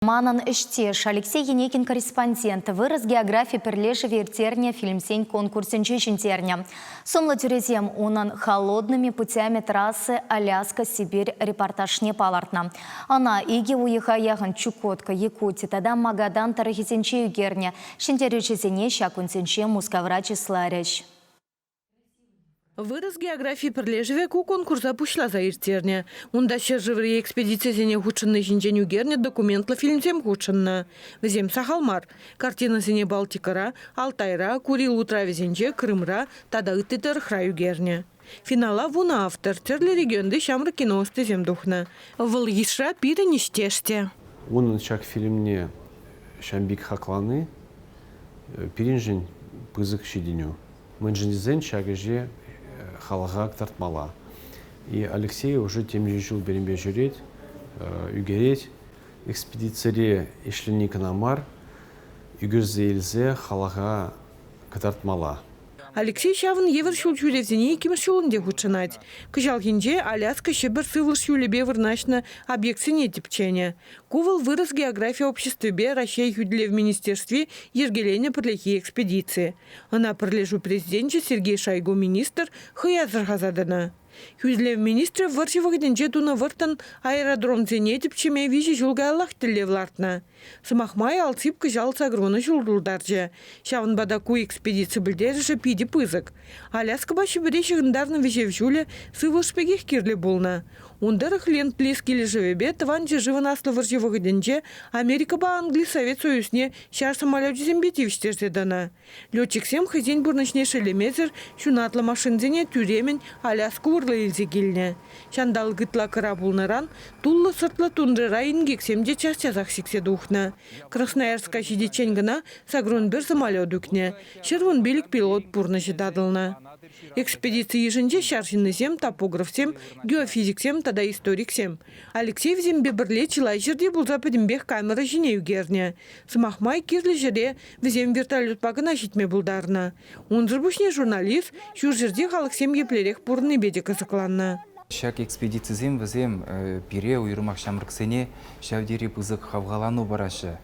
Манан Эштеш, Алексей Енекин, корреспондент, вырос географии перлежи вертерня фильмсень конкурсен чечентерня. Сомла тюрезем унан холодными путями трассы Аляска-Сибирь репортаж не палартна. Она иги уехаяхан Чукотка, Якутия, тогда Магадан тарахисенче югерня, шинтерючезене щакунсенче мускаврачи сларяч. Вырос географии перлежеве ку конкурса пушла за иртерня. Унда щержевые экспедиции зене худшенной жинженю герня документла фильмзем худшенна. Везем Сахалмар. Картина зене Балтикара, Алтайра, Курил утравезенже, Крымра, тада ыттытыр храю герня. Финала вуна автор терли регионды шамры киносты земдухна. Выл ешра пире ништеште. Он начак фильмне шамбик хакланы пиринжен пызык шиденю. Мэнжинзен чагеже халага тартмала. И Алексей уже тем же жил берембе жюреть, югереть, экспедиции ишленик намар, югерзейлзе халага тартмала. Алексей Шавын евер шул чулевзене кимер шулынде худшынать. Кыжалгинже Аляска шебер сывыл шулебе вырнашна объектсене типчене. Кувал вырос география обществе России юдле в министерстве ергелене подлехи экспедиции. Она пролежу президенте Сергей Шойгу министр Хаязар Хазадана. Юдле в министре варшивых деньже туна вартан аэродром зене типчеме вижи жулга Аллах телевлартна. Самахмай алцып кыжал сагрона жулдулдарже. Шавын бадаку экспедиции більдеріше пиди пызык. Аляска башы біреше ғындарны вежев жуле сывыл шпегех кирле болна. Ундарых лент плескили живебе таванже живын аслы варшивых деньже Америка ба Англи Совет Союзне шар самолет зембетивштерзе дана. Летчик сем хызень бурнычне шелемезер шунатлы машинзене тюремень Аляску урлы илзе келне. Шандал гытла кыра булнаран туллы сыртлы тундрыра ингексемде час-часах сиксе духна. Красноярска шидечен гына сагрон бір самолет дукне. Шырвын белік пилот бурнышы дадылна. Экспедиции еженде шаршинны зем, топограф сем, геофизик сем, тада историк сем. Алексей взем бебірле чилай жерде бұл западымбех камера жіне югерне. Смахмай кирлі жерде взем вертолет пагына житме бұлдарына. Унзыр бұшне журналист, жур жерде халық сем еплерек бұрны беде қызықланна. Шак экспедицизем візем бире уйрымақ шамрыксене шавдері пызық хавғалану барашы.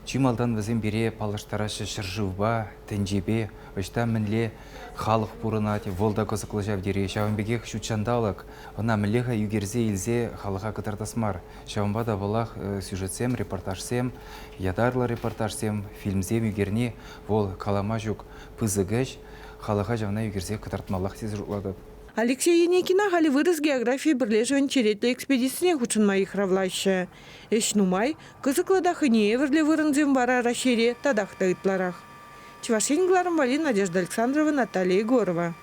Чималдан візем бире палыштарашы шыржывба, тенжебе, өшта мінле халық бұрынаты волда қызықлы жавдері. Шавынбегек шучандалық, она мінлеға югерзе илзе халыға кытардасмар. Шавынба да болақ сюжетсем, репортажсем, ядарлы репортажсем, фильмзем югерне вол калама жүк пызығыш халыға жавна югерзе кытартмалық тез жұрладып. Алексей Енекина хали вырос географии бірлежуен черетлі экспедицияне худшынма ихравлайшы. Эшнумай, кызыклада хыне еверле вырынзем бара рашере тадақта ытларах. Чевашенгларым Вали, Надежда Александрова, Наталья Егорова.